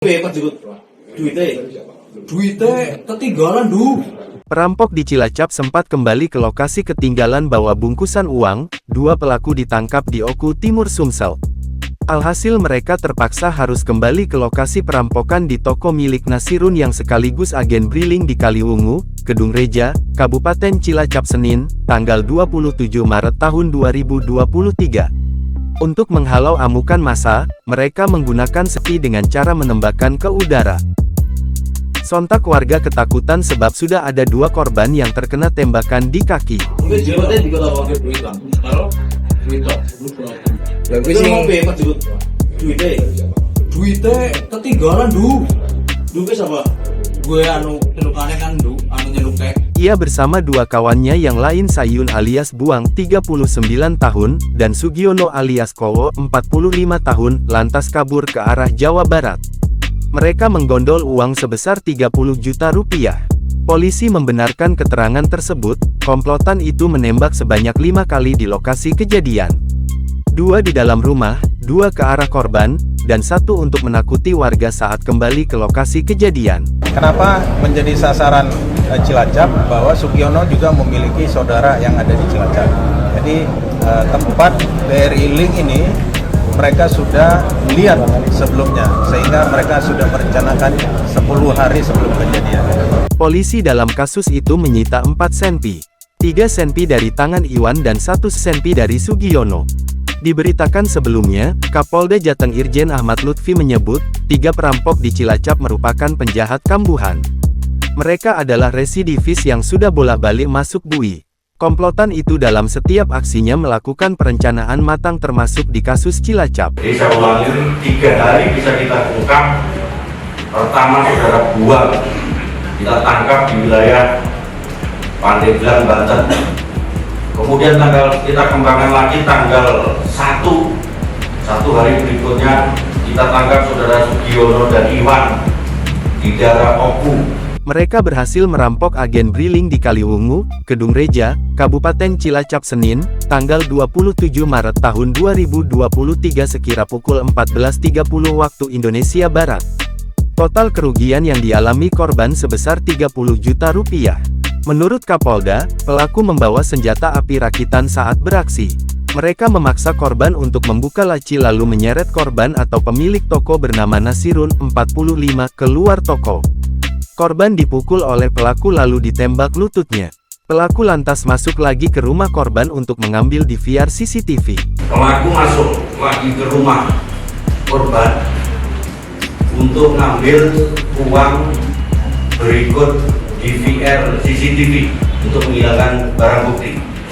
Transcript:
Duitnya ketinggalan du. Perampok di Cilacap sempat kembali ke lokasi ketinggalan bawa bungkusan uang. Dua pelaku ditangkap di Oku Timur Sumsel. Alhasil mereka terpaksa harus kembali ke lokasi perampokan di toko milik Nasirun yang sekaligus agen Briling di Kaliwungu, Kedung Reja, Kabupaten Cilacap Senin, tanggal 27 Maret tahun 2023. Untuk menghalau amukan massa, mereka menggunakan sepi dengan cara menembakkan ke udara. Sontak warga ketakutan sebab sudah ada dua korban yang terkena tembakan di kaki. Duitnya ketinggalan du. Duitnya siapa? Gue celukannya kan du, nyeluknya. Ia bersama dua kawannya yang lain Sayun alias Buang 39 tahun, dan Sugiono alias Kowo 45 tahun, lantas kabur ke arah Jawa Barat. Mereka menggondol uang sebesar 30 juta rupiah. Polisi membenarkan keterangan tersebut. Komplotan itu menembak sebanyak 5 kali di lokasi kejadian. 2 di dalam rumah, 2 ke arah korban, dan 1 untuk menakuti warga saat kembali ke lokasi kejadian. Kenapa menjadi sasaran Cilacap? Bahwa Sugiono juga memiliki saudara yang ada di Cilacap. Jadi tempat BRI Link ini mereka sudah lihat sebelumnya, sehingga mereka sudah merencanakan 10 hari sebelum kejadian. Polisi dalam kasus itu menyita 4 senpi. 3 senpi dari tangan Iwan dan 1 senpi dari Sugiono. Diberitakan sebelumnya, Kapolda Jateng Irjen Ahmad Lutfi menyebut, 3 perampok di Cilacap merupakan penjahat kambuhan. Mereka adalah residivis yang sudah bolak-balik masuk bui. Komplotan itu dalam setiap aksinya melakukan perencanaan matang termasuk di kasus Cilacap. Jadi saya ulangi, 3 hari bisa kita ungkap. Pertama saudara Buang, kita tangkap di wilayah Pandeglang, Banten. Kemudian kita kembangkan lagi tanggal 1 hari berikutnya kita tangkap saudara Sugiono dan Iwan di daerah Oku. Mereka berhasil merampok agen Briling di Kaliwungu, Kedung Reja, Kabupaten Cilacap Senin, tanggal 27 Maret tahun 2023 sekira pukul 14.30 waktu Indonesia Barat. Total kerugian yang dialami korban sebesar 30 juta rupiah. Menurut Kapolda, pelaku membawa senjata api rakitan saat beraksi. Mereka memaksa korban untuk membuka laci lalu menyeret korban atau pemilik toko bernama Nasirun, 45, keluar toko. Korban dipukul oleh pelaku lalu ditembak lututnya. Pelaku lantas masuk lagi ke rumah korban untuk mengambil DVR CCTV. Pelaku masuk lagi ke rumah korban untuk mengambil uang berikut DVR CCTV untuk menghilangkan barang bukti.